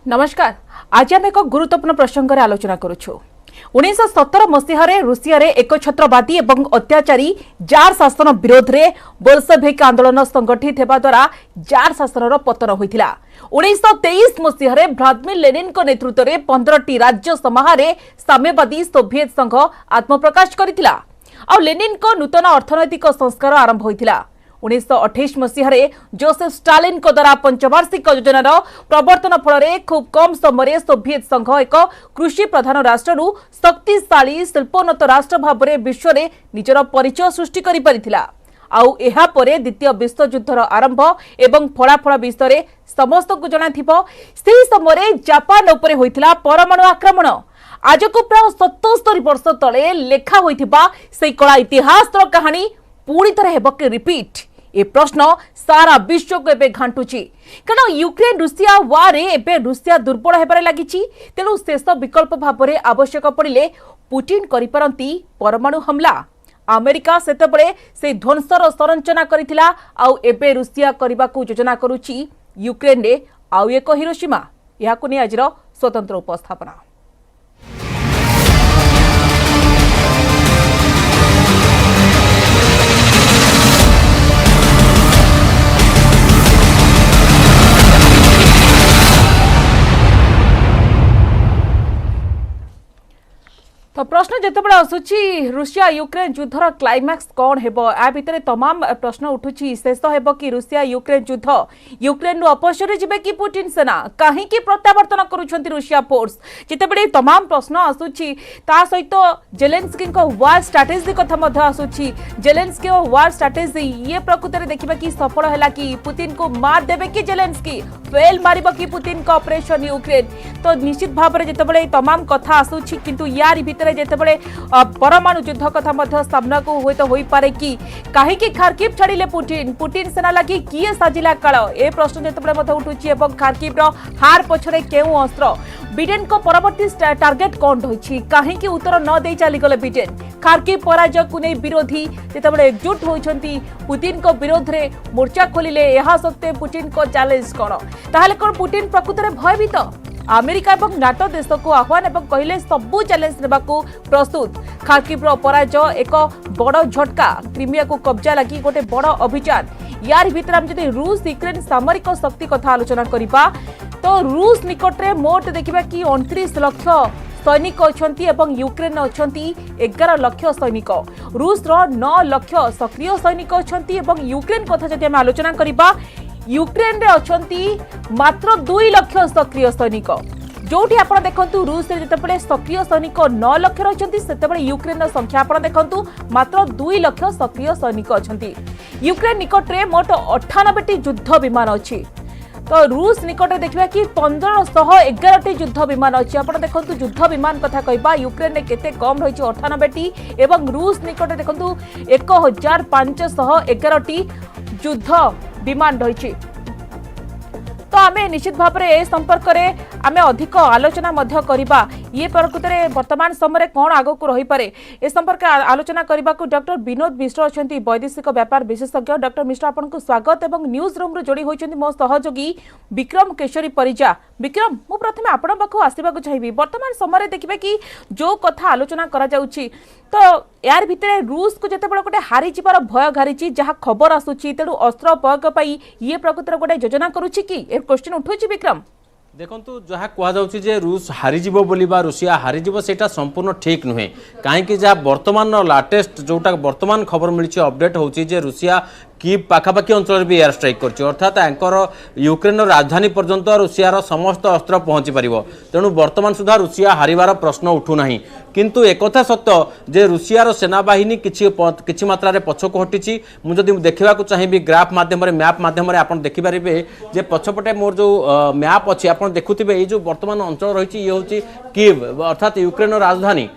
नमस्कार। आज आम एक गुरुत्वपूर्ण प्रसंग आलोचना करुछु। 1917 मसीह रूसिया एक छत्रवादी और अत्याचारी जार शासन विरोध में बोल्शेविक आंदोलन संगठित होगा द्वारा जार शासन पतन होता। 1923 मसीह व्लादिमीर लेनिन नेतृत्व में 15टी राज्य समाहारे साम्यवादी सोवियत संघ आत्मप्रकाश करथिला और लेनिन नूतन अर्थनैतिक संस्कार आरंभ होता। 1928 मसीह जोसेफ स्टालिन द्वारा पंचवार्षिक योजनार प्रवर्तन फल खूब कम समय सोवियत संघ एक कृषि प्रधान राष्ट्र शक्तिशाली शिल्पोन्नत राष्ट्र भाव में विश्व में निजर परिचय सृष्टि आउ एहा परे द्वितीय विश्वयुद्धर आरंभ एवं फलाफल विषय समस्त को जना से समय जापान उपरे होइथिला परमाणु आक्रमण। आज को प्राय 77 वर्ष तले लेखा होइथिबा से कला इतिहास कहानी पुणी थे हेब कि रिपीट ए प्रश्न सारा विश्व को एबे घांटुची कारण यूक्रेन रूसिया वार एबे रूसिया दुर्बल हेबारे लागिची। तेणु शेष विकल्प भाव में आवश्यक पड़िले पुटिन करिपारंती परमाणु हमला। अमेरिका सेतेबेले से ध्वंसर संरचना करिथिला आउ एबे रूसिया करबाकू योजना करुची यूक्रेन रे आउ एक हिरोशिमा। याकू नै आजिर स्वतंत्र उपस्थापना। तो प्रश्न जितेबाला आसूची रूसिया यूक्रेन युद्धर क्लाइमैक्स कौन हेबो आ भितर तमाम प्रश्न उठुची। शेष हेबो कि रूसिया यूक्रेन युद्ध यूक्रेन अपसरी जिबे कि पुटिन सेना कहीं प्रत्यावर्तन करुछंती रूसिया फोर्स जितेबाला तमाम प्रश्न आसूची। ता सहित जेलेन्स्की वार स्ट्राटेजी कथा मध्य आसूची। जेलेन्स्की वार स्ट्राटेजी ये प्रकृत में देखिबा कि सफल हैला कि पुतिन को मार देबे कि जेलेन्स्की फेल मारिबो कि पुतिन का ऑपरेशन यूक्रेन। तो निश्चित भाव में जितेबाला तमाम कथा आसूची किंतु यार भितर जेतेबेले परमाणु युद्ध कथा मध्य सामना को होई तो होई पारे कि काहे कि खार्किव छाड़िले पुटिन सेना लगी किए साजिला काल ए प्रश्न जेतेबेले मध्य उठुची एवं खार्किव रो हार पछरे केउ अस्त्र बिडेन को परवर्ती टार्गेट कौन रही काहे कि उत्तर न दे चली गले बिडेन। खार्किव पराजय को नहीं विरोधी जेतेबेले एकजुट होइछंती पुतिन को विरोध रे मोर्चा खोलिले एहा सत्ते पुटिन को चैलेंज कोन ताहाले कोन पुटिन प्रकृत रे भयभीत। अमेरिका और नाटो देश को आह्वान एवं कहले सबू चैलेंज नेबाकू प्रस्तुत। खार्किव पराजय एक बड़ झटका क्रीमिया को कब्जा लगी गोटे बड़ अभियान। यार भीतर हम जदि रूस यूक्रेन सामरिक शक्ति कथा आलोचना करिबा तो रूस निकट में मोट देखिबा कि 29 लाख सैनिक अछंती एवं यूक्रेन अछंती 11 लाख सैनिक। रूस रो 9 लाख सक्रिय सैनिक अछंती एवं यूक्रेन कथा जदि हम आलोचना करिबा यूक्रेन रे अछंती मात्र 2 लाख सक्रिय सैनिक। जोठी आपण देखंतु रूस रे जतेबेले सक्रिय सैनिक 9 लाख रहिसंती सेतेबेले यूक्रेन रो संख्या आपण देखंतु मात्र 2 लाख सक्रिय सैनिक अछंती। यूक्रेन निकट रे मोट 98टी युद्ध विमान अछि तो रूस निकट देखिबा कि 1511टी युद्ध विमान अछि। आपण देखंतु युद्ध विमान कथा कहबा यूक्रेन रे केते कम रहिछि 98टी एवं रूस निकट देखंतु 1511टी युद्ध विमान रही। तो आमे निश्चित भाव में ए संपर्क में आमे अधिक आलोचना मध्य करिबा ये प्रकृत में वर्तमान समय कौन आग को रही पारे ए संपर्क आलोचना करने को डॉक्टर विनोद मिश्र अच्छा वैदेशिक व्यापार विशेषज्ञ। डॉक्टर मिश्र आपको स्वागत एवं न्यूज रूम रू जोड़ी होती मो सहयोगी विक्रम केशरी परिजा। विक्रम मु प्रथम आपण पाखु आसवा चाहिए वर्तमान समय देखिए कि जो कथा आलोचना करा जाउछि तो यार भितर रूस को जितेबाला गोटे हारी जीवार भय घारी जहाँ खबर आसूची तेणु अस्त्र प्रयोग ये प्रकृतर गोटे योजना करुच्ची कि क्वेश्चन उठुची विक्रम। देखंतु जहाँ कहुच्छे जे रूस हारीज बोली रूसिया हारीज से संपूर्ण ठीक नुहे कहीं जहाँ वर्तमान लाटेस्ट जोटा वर्तमान खबर मिली अपडेट होची जे रूसिया कीव पाखापाखि अंचल भी एयर स्ट्राइक कर अर्थात एंकर यूक्रेन राजधानी पर्यंत रूसियार समस्त अस्त्र पहुँची पार तेणु वर्तमान सुधा रूसिया हारिबार प्रश्न उठूना किंतु एकथा सत्य जे रूसियार सेनाबाहिनी किछि मात्रा रे पछक हटिछि। मुझे देखा चाहिए ग्राफ माध्यम मैप माध्यम आप देखिपारे जे पछपटे मोर जो मैप अच्छी आप देखुवे ये जो वर्तमान अंचल रही ये हूँ कीव अर्थात यूक्रेन राजधानी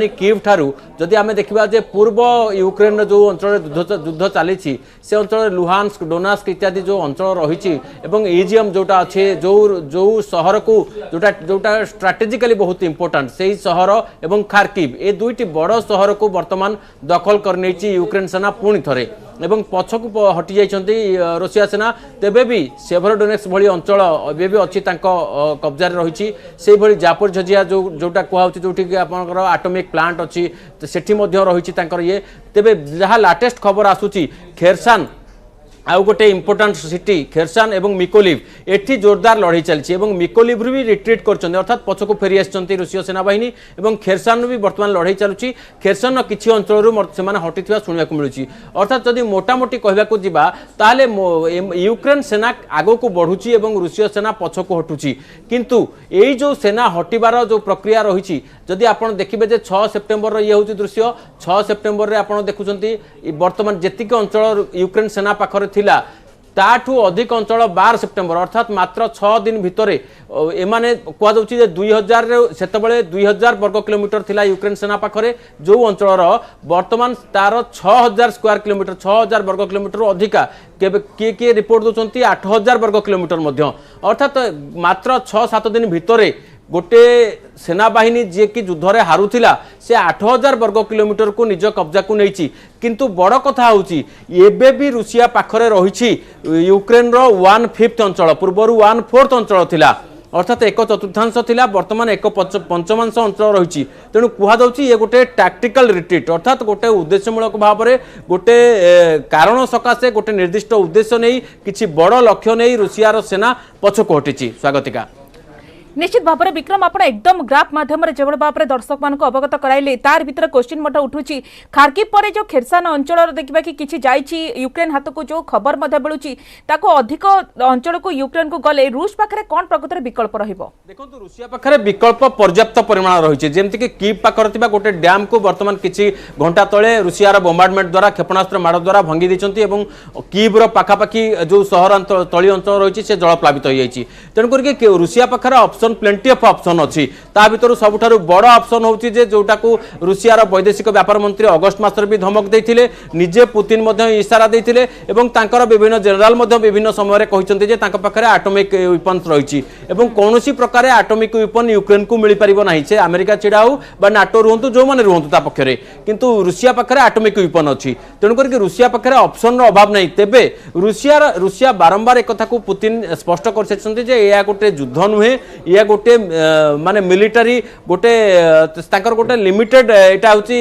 कीव ठारू जदि आम देखा जे पूर्व यूक्रेन जो अंचल युद्ध चली से अंचल लुहान्स्क डोनास्क इत्यादि जो अंचल रही इजियम जोटा अच्छे जो सहर को जोटा स्ट्राटेजिकली बहुत इंपोर्टेंट से ही सहर एवं खार्किव ए दुईटी बड़ सहर को वर्तमान दखल कर यूक्रेन सेना पुणी थे एवं पछकू हटि जाइछन्ती रूसिया सेना तेबे भी सेभरोडोनेक्स भली अंचल एबे भी अछि तांको कब्जा रे रहिछि सेही भली जापोरिझिया जोटा कुहाउछि जोठी कि आपनकर एटॉमिक प्लांट अछि सेठी मध्ये रहिछि तांकर ये तेबे जहा लेटेस्ट खबर आसुछि खेरसान आउ गोटे इंपोर्टाट सिटी खेरसान और मिकोलिव एठी जोरदार लड़ाई चलती मिकोलिव भी रिट्रीट कर अर्थात पछक फेरी आसी रूसीय सेनाबाहिनी और खेरसान भी बर्तमान लड़ाई चलुची खेरसान किसी अंचल से हटी शुणा मिलूँ अर्थात जदि मोटामोटी कहवाक जा ताले यूक्रेन सेना आग को बढ़ुची और रूसीय सेना पछक हटुची किंतु यही जो सेना हटिबार जो प्रक्रिया रही जदि आप देखिए 6 सेप्टेम्बर ये हूँ दृश्य 6 सेप्टेम्बर में आप देखुं बर्तमान जीक अंचल यूक्रेन सेना पाखरे थिला ताठू अधिक अंचल 12 सेप्टेम्बर अर्थात मात्र 6 दिन भितर एमाने कहुचे 2000 से 2000 वर्ग किलोमीटर थिला यूक्रेन सेना पाखरे जो अंचल बर्तमान तार 6000 स्क्वायर किलोमीटर 6000 वर्ग किलोमीटर अधिका किए किए रिपोर्ट दौरान 8000 वर्ग किलोमीटर अर्थात मात्र 6-7 दिन भितर गोटे सेनाबाहिनी जी कि युद्ध हारुला से 8000 वर्ग किलोमीटर को निज कब्जा को नहीं किंतु बड़ कथा होची एबे भी रूसिया पाखरे रही यूक्रेन रो 1/5 अंचल पूर्वर 1/4 अंचल थिला अर्थात 1/4 थिला वर्तमान 1/5 अंचल रही तेणु कहुच्छी ये गोटे टैक्टिकल रिट्रीट अर्थात गोटे उद्देश्यमूलक भाव में गोटे कारण सकाशे गोटे निर्दिष्ट उद्देश्य नहीं किसी बड़ लक्ष्य नहीं रूसियार सेना पछक हटिची स्वागतिका निश्चित भाव में विक्रम आप एकदम ग्राफ माध्यम जो भाव में दर्शक मान अवगत कराइले तार भीतर क्वेश्चन मोटा उठुची खार्किव पर जो खेरसान अंचल देखा कि किसी जाइए यूक्रेन हाथ को जो खबर मिलूँ अधिक अंचल को यूक्रेन को गले रूस पाखे कौन प्रकृत विकल्प देखो रूसिया पाखे विकल्प पर्याप्त परिमाण रही जमीक कि कीव पाखे गोटे डैम को बर्तमान किसी घंटा तले रूसियार बोम्बार्डमेंट द्वारा क्षेपणास्त्र माड़ द्वारा भंगी देती कीव्र पाखापाखि जो सहर तली अंचल रही से जलप्लावित हो जाती तेणुक रूसिया पाखे ऑप्शन प्लेंटी ऑफ ऑप्शन अच्छी ता भीतर सबुठारु बड़ ऑप्शन होची जे जोटा को रूसियार वैदेशिक व्यापार मंत्री अगस्ट मासरे भी धमक देथिले निजे पुतिन मध्य इशारा देथिले एवं तांकर विभिन्न जनरल मध्य विभिन्न समय रे कहिसंते जे तांका पाखरे एटॉमिक वेपन्स रहिछि एवं कोनोसी प्रकार एटॉमिक वेपन यूक्रेन को मिली परिबो नाही से अमेरिका छिडाउ बा नाटो रहंतु जो माने रहंतु ता पखरे किंतु रूसिया पाखरे एटॉमिक वेपन अछि तेणु करके रूसिया पाखरे ऑप्शन रो अभाव नाही तेबे रूसिया बारंबार एक कथा को पुतिन स्पष्ट कर सेछंते जे या गोटे युद्ध नुहे या गोटे माने मिलिटरी गोटे तांकर गोटे लिमिटेड एटा होची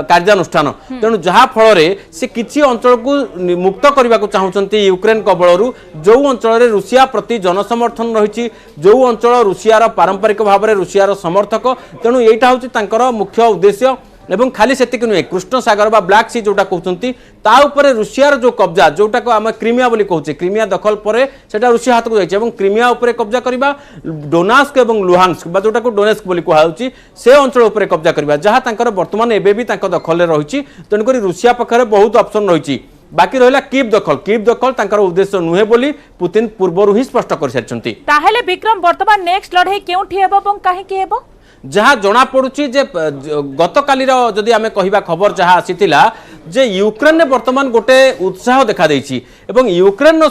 कार्यानुष्ठान तेणु जहा फल से किसी अंचल को मुक्त करने को चाहते यूक्रेन कबलू जो अंचल रूसिया प्रति जनसमर्थन रही जो अंचल रूसियार पारंपरिक भाव में रूसियार समर्थक तेणु यहाँ हूँ मुख्य उद्देश्य एवं खाली से नुहे कृष्ण सागर बा ब्लैक सी जोटा कहते ताऊपर रूसियार जो कब्जा जोटा को आम क्रीमिया बोली कहूचे क्रीमिया दखल पर सेटा रूसिया हाथ को जाइए क्रीमिया उपर कब्जा करवा डोनास्क और लुहान्स्क बा जोटा को डोनेस्क बोली कहुच्छी से अंचल उपर कब्जा करवा जहाँ तांकर वर्तमान एबे भी तांकर दखल रही तेणुक रूसिया पाखे बहुत ऑप्शन रही बाकी रहा कीव दखल तांकर उद्देश्य नुहे बोली पुतिन पूर्व ही स्पष्ट कर सारी ताहेले विक्रम वर्तमान नेक्स्ट लड़ाई केउठी हेबो এবং काहेकि हेबो जहाँ जना पड़ुची जे गत कालीर जदि आमे कहिबा खबर जहाँ आसीतिला जे यूक्रेन ने वर्तमान गोटे उत्साह देखा देइछि एवं यूक्रेन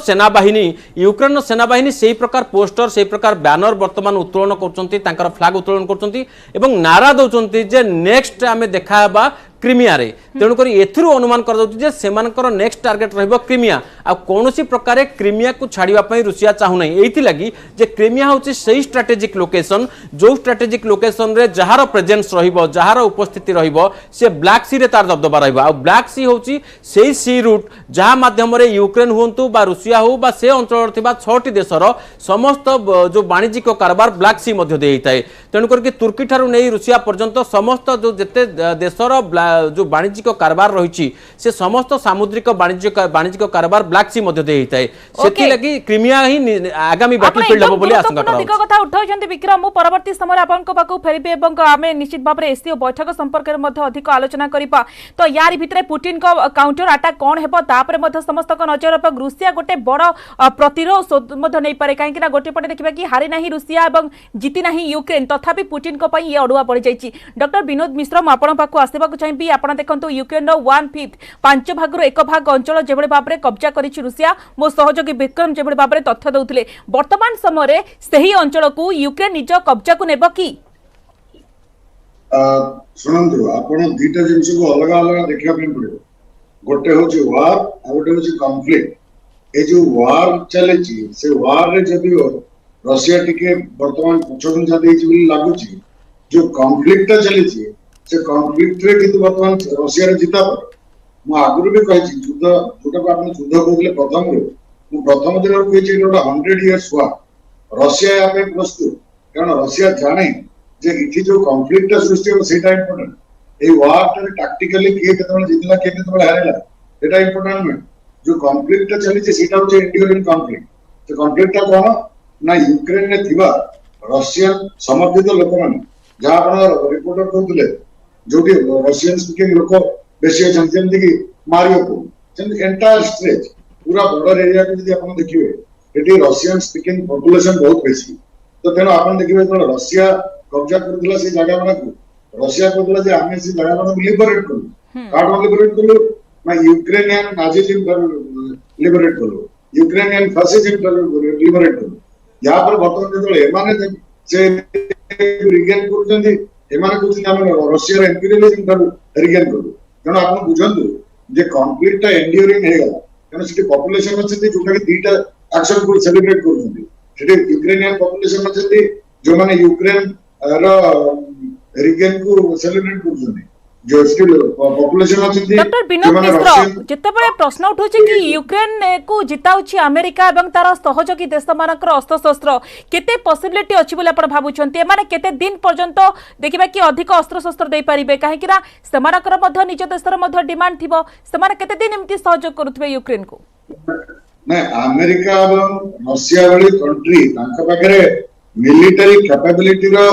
सेनाबाहिनी से प्रकार पोस्टर से प्रकार बैनर वर्तमान उत्तोलन करचंती तांकर फ्लैग उत्तोलन करचंती एवं नारा दउचंती जे नेक्स्ट आमे देखाबा क्रीमिया रे तेणुक एथिरु अनुमान कर नेक्स्ट टार्गेट रहिबो क्रीमिया आ कोनोसी प्रकार क्रीमिया को छाड़िबा पई रूसिया चाहू नहीं एथि लगी जे क्रीमिया होची सही स्ट्रेटेजिक लोकेशन जो स्ट्रेटेजिक लोकेशन रे जहार प्रेजेंस रहिबो जहार उपस्थिति रहिबो से ब्लैक सी रे तार दबदबा रहिबो आ ब्लैक सी होची सही सी रूट जहा माध्यम रे यूक्रेन हुंतु बा रूसिया हो बा से अंचल थिबा 6टी देशर समस्त जो वाणिज्यिक कारबार ब्लैक सी मध्ये देइताय तेणुक तुर्की ठारू नै रूसिया पर्यंत समस्त जो जेते देशर जो वाणिज्यिक कारबार रही से समस्त सामुद्रिक वाणिज्यिक कारबार ब्लैक सी मध्ये देइताय सेति लगी क्रीमिया ही आगामी बैटलफील्ड हो बोली आशंका करा दिग कथा उठाउछन्ती विक्रम मु परवर्ती समय आपनक पाकु फेरिबे एवं आमे निश्चित भाव रे एससीओ बैठक संपर्क रे मध्ये अधिक आलोचना करिपा तो यार भितरे पुतिन को काउंटर अटैक कोन हेबो तापरे मध्ये समस्त को नजर पर रूसिया गोटे बड़ प्रतिरोध मध्ये नै पारे काहे कि ना गोटे पटे देखिबा कि हारि नाही रूसिया एवं जीति नाही यूक्रेन तथापि पुतिन को पई ये अडुआ पड़ी जाईची डॉक्टर विनोद मिश्र म आपन पाकु आसीबा को चाहिबी आपण देखंतु यूक्रेन 1/5 5 भागरो 1 भाग अंचल जेबळे भाबरे कब्जा करिछि रूसिया मो सहयोगी विक्रम जेबळे भाबरे तथ्य दउथिले वर्तमान समय रे सही अंचल को यूक्रेन निज कब्जा को नेबो की सुनंतु आपण दीटा जिंस को अलग अलग देखिया पे पड़े गोटे हूँ वार आ गोटे हूँ कॉन्फ्लिक्ट ये जो वार चली से वार रे जदि रशिया टिके वर्तमान पछघुंचा देछि लगुच जो कॉन्फ्लिक्ट चली से कॉन्फ्लिक्ट रे किंतु वर्तमान रशिया रे जीता मु आगुरी भी कही युद्ध जोटा आप युद्ध कहते प्रथम दिन कही 100 इयर्स वार रशिया या प्रस्तुत कारण रशिया जाने जे इथि जो कॉन्फ्लिक्ट सृष्टि हो सेटा इंपोर्टेंट ए वार रे टैक्टिकली किए केतबेले जितला किए केतबेले हारेला सेटा इंपोर्टेंट नुहे जो कॉन्फ्लिक्ट चली सेटा होचे एंड्यूरिंग कॉन्फ्लिक्ट तो कॉन्फ्लिक्ट कोन ना यूक्रेन ने थिबा रशियन समर्थित लोक माने जहां आपण रिपोर्टर कहतले जोटी रशियन स्पीकिंग लोक बेसी अछन जेंति कि मारियोपोल जेंति एंटायर स्ट्रेच पूरा बॉर्डर एरिया को यदि आपण देखिबे एटी रशियन स्पीकिंग पॉपुलेशन बहुत बेसी तो तेनो आपण देखिबे तो रशिया कब्जा करथिला से जगह माने रशिया कहतला जे आमे से जगह माने लिबरेट करू कार्ड लिबरेट करू ना यूक्रेनियन नाजिज्म पर लिबरेट करू यूक्रेनियन फासिज्म पर लिबरेट करू या पर वर्तमान जेतले एमाने से रिगेन करछन्ती एमाने कुछ नाम रशिया रे इंपीरियलिज्म पर रिगेन करू कारण आपण बुझंतु जे कॉन्फ्लिक्ट एंड्यूरिंग हेगला कारण सिटी पॉपुलेशन अछि जोटा कि दीटा एक्शन को सेलिब्रेट करछन्ती सिटी यूक्रेनियन पॉपुलेशन अछि जो माने यूक्रेन रो रिगेन को सेलिब्रेट करछन्ती जो स्किल पॉपुलेशन अछि डॉक्टर विनोद मिश्र जेतेबेले प्रश्न उठुछि कि यूक्रेन को जिताउछि अमेरिका एवं तार सहयोगी देश मानकर अस्त्र शस्त्र केते पॉसिबिलिटी अछि बोले आपण भाबुछन्ती माने केते दिन पर्यंत देखिबा कि अधिक अस्त्र शस्त्र दे परिबे काहे कि ना समानकर मध्य निज देशर मध्य डिमांड थिबो समाने केते दिन एमति सहयोग करूथबे यूक्रेन को नै अमेरिका एवं रशिया वाली कंट्री तांका पाखरे मिलिटरी कैपेबिलिटी रो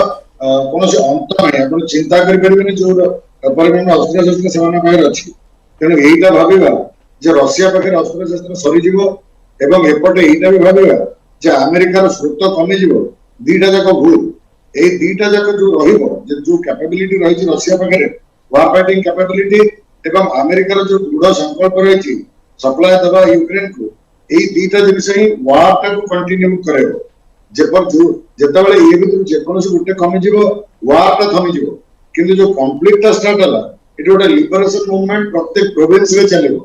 कोनोसी अंत नै आपण चिंता करि परिबेनी जो परिमाण अस्त्र शस्त्र सेना पाखरे अछि तेणु एइटा भाबिबा जे रशिया पाखरे अस्त्र शस्त्र सरी जीवो एवं एपटे एइटा भी भाबिबा जे अमेरिकार स्रोत कमी जीवो दीटा जाक भूल ए दीटा जाक जो रहिबो जे जो कैपेबिलिटी रहिछि रशिया पाखरे वार फाइटिंग कैपेबिलिटी एवं अमेरिकार जो दृढ़ संकल्प रहिछि सप्लाई दबा यूक्रेन को एई दीटा जिनिस ही वार टा को कंटिन्यू करेबो जेपर जो जेतबेले ए भी जे कोनोसी गुटे कमी जीवो वार टा थमी जीवो किंतु जो कॉन्फ्लिक्ट स्टार्ट हला इट गोटे लिबरेशन मूवमेंट प्रत्येक प्रोविंस रे चलेबो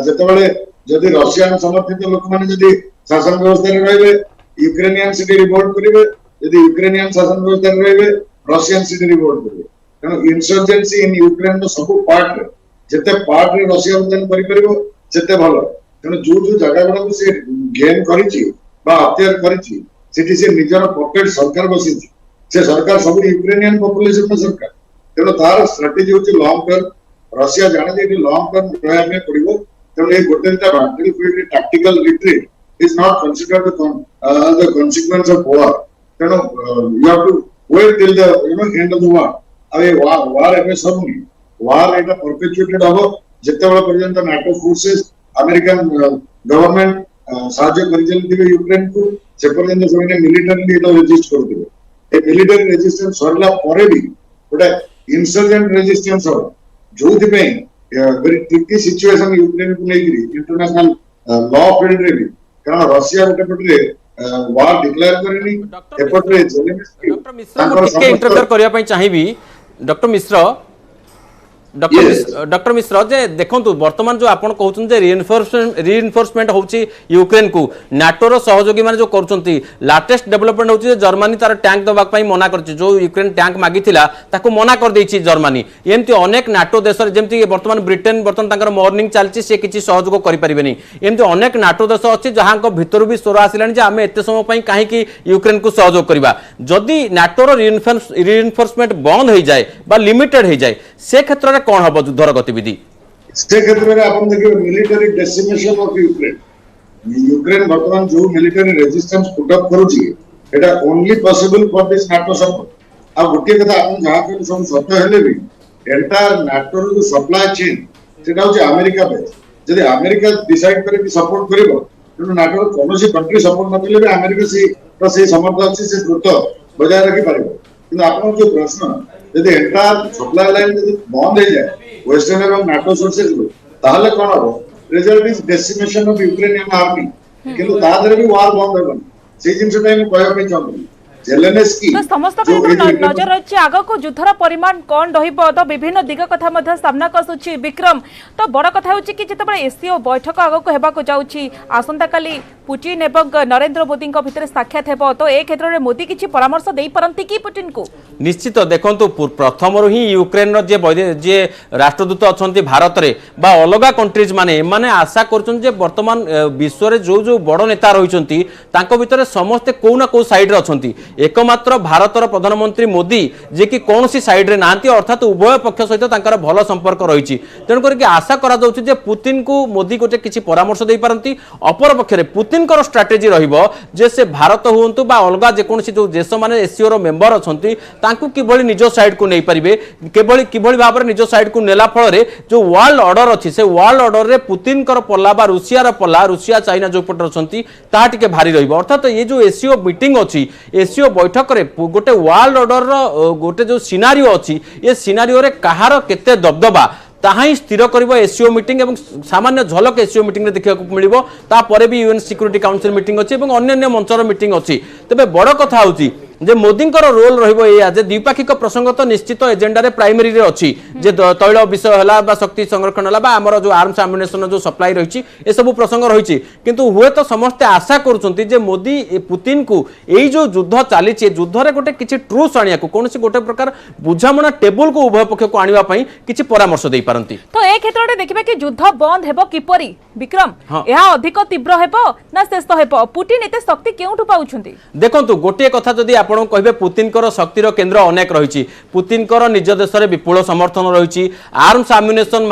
जेतबेले जदि रशियन समर्थित लोक माने जदि शासन व्यवस्था रे रहबे यूक्रेनियन सिटी रिवोल्ट करिवे यदि यूक्रेनियन शासन व्यवस्था रे रहबे रशियन सिटी रिवोल्ट करिवे कारण इंसर्जेंसी इन यूक्रेन नो सब पार्ट रे जते पार्ट रे रशिया उद्यान करि परिबो जते भलो कारण जो जो जगह गुडा को से गेन करिछि बा अत्याचार करिछि सिटी से निजर पॉकेट सरकार बसिछि से सरकार सब यूक्रेनियन पॉपुलेशन में सरकार तेणु तार स्ट्रेटेजी होची लॉन्ग टर्म रशिया जाने जे लॉन्ग टर्म रहया में पड़िबो तेणु ए गोटेटा battle field tactical retreat is not considered the consequence of war तेणु you have to wait till the end of the war अबे वार एमे सब नहीं वार एटा परपेचुएटेड हबो जेतेबेला पर्यंत नाटो फोर्सेस अमेरिकन गवर्नमेंट साहाय्य करि चलतिबे यूक्रेन को से पर्यंत सबने मिलिटरी एटा रेजिस्ट करतिबे ए मिलिटरी रेजिस्टेंस सरला परे भी गोटे इंसर्जेंट रेजिस्टेंस हो जोथि पे वेरी ट्रिकी सिचुएशन यूक्रेन को लेकरी इंटरनेशनल लॉ फील्ड रे भी कारण रशिया गोटे पटरे वार डिक्लेयर करनी एपटरे जेलेंस्की डॉक्टर मिश्र के इंटरफेयर करिया पई चाहिबी डॉक्टर मिश्र डॉक्टर मिश्र जे देखंतु वर्तमान जो आपण कहउछन जे रीइंफोर्समेंट होची यूक्रेन को नाटो रो सहयोगी माने जो करछंती लेटेस्ट डेवलपमेंट होची जे जर्मनी तार टैंक दबाक पई मना करछि जो यूक्रेन टैंक मागिथिला ताको मना कर देछि जर्मनी एमती अनेक नाटो देश जेमती वर्तमान ब्रिटेन वर्तमान तांकर मॉर्निंग चलछि से किछि सहयोग करि परिबेनी एमती अनेक नाटो देश अछि जहां को भितर भी स्वर आसिलानी जे आमे एते समय पई काहे कि यूक्रेन को सहयोग करबा जदि नाटो रो रीइंफोर्समेंट बंद हो जाए बा लिमिटेड हो जाए से क्षेत्र कौन हम युद्धर गतिविधि से क्षेत्र में आपण देखिबे मिलिटरी डेसिमेशन ऑफ यूक्रेन वर्तमान जो मिलिटरी रेजिस्टेंस पुट अप करूची एटा only possible for this NATO support आ गोटे कथा आपण जहां के सब सत्य हेले भी एंटायर नाटो रो सप्लाई चेन सेटा होची अमेरिका बेस यदि अमेरिका डिसाइड करे कि सपोर्ट करिवो तो नाटो कोनोसी कंट्री सपोर्ट न कले भी अमेरिका से समर्थ अछि से द्रुत बजाय रखि पारिबो किंतु आपण जो प्रश्न यदि एंटायर सप्लाई लाइन यदि बंद हो जाए वेस्टर्न एवं नाटो सोर्सेज ताहले कोन हो result is decimation of Ukrainian army किंतु तादरे भी वार बंद होबन से जिंस टाइम कहय पे चाहू जेलेनेस्की तो समस्त नजर रही आग को युद्धर परिमाण कौन रहिबो तो विभिन्न दिग कथा मध्य सामना कसुछि विक्रम तो बड़ कथा होछि कि जेतेबेले एससीओ बैठक आग को हेबा को जाउछि आसंता काली पुतिन एवं नरेंद्र मोदी भितर साक्षात हेबो तो ए क्षेत्र में मोदी किछि परामर्श देई परंती कि पुतिन को निश्चित देखंतु प्रथम ही यूक्रेन जे राष्ट्रदूत अच्छा भारत में बा अलग कंट्रीज माने माने आशा कर वर्तमान विश्व में जो जो बड़ नेता रही भितर समस्ते कौ ना कौ साइड अच्छा एकमात्र भारतर प्रधानमंत्री मोदी जे कि कौन सी साइड रे नांती अर्थात उभय पक्ष सहित भल संपर्क रही तेणुक आशा करा पुतिन को मोदी गोटे किसी परामर्श दे पारती अपर पक्ष पुतिन स्ट्राटेजी रहिबो जे से भारत हुंतु बा अलगा जेकोसी जो देश माने एससीओ रो मेंबर अछंती तांकू किभली निज साइड को नहीं पारिबे किभली भाव निज साइड को नेला फल रे जो वर्ल्ड ऑर्डर अछि से वर्ल्ड ऑर्डर रे पुतिन कर पल्ला बा रूसिया रो पल्ला रूसिया चाइना जो पट अछंती ता टिके भारी रहिबो अर्थात ये जो एससीओ मीटिंग अछि एससीओ बैठक रे गोटे वर्ल्ड ऑर्डर रो गोटे जो सिनारियो अछि ये सिनारियो रे कहार केते दबदबा ताहा स्थिर कर एससीओ मीटिंग एवं सामान्य झलक एससीओ मीटिंग देखा मिलिबो तापर भी यूएन सिक्यूरिटी काउंसिल मीटिंग अच्छी और अन्य मंचर मीटिंग अच्छी तेज बड़ कथा होची जे मोदी रोल रहिबो एया जे द्विपाक्षिक प्रसंग तो निश्चित एजेंडा रे प्राइमरी रे अछि जे तैल विषय हला बा शक्ति संरक्षण हला बा हमर जो आर्म्स एम्युनिशन जो सप्लाई रहिछि ए सब प्रसंग रहिछि किंतु हुए तो समस्ते आशा करूछंती जे मोदी पुतिन को एई जो युद्ध चली युद्ध रे गोटे किछि ट्रूस आनिया को कोनसी गोटे प्रकार बुझामणा टेबल को उभय पक्ष को आनिवा पई किछि परामर्श देई पारंती तो ए क्षेत्र रे देखिबे कि युद्ध बंद हेबो किपरि विक्रम एहा अधिक तीव्र हेबो ना शेष हेबो पुतिन एते शक्ति केउठु पाउछंती देखंतु गोटे कथा जदी आपण कहबे पुतिन शक्तिर केन्द्र अनेक रही पुतिन निज देश में विपुल समर्थन रही आर्म्स एम्युनिशन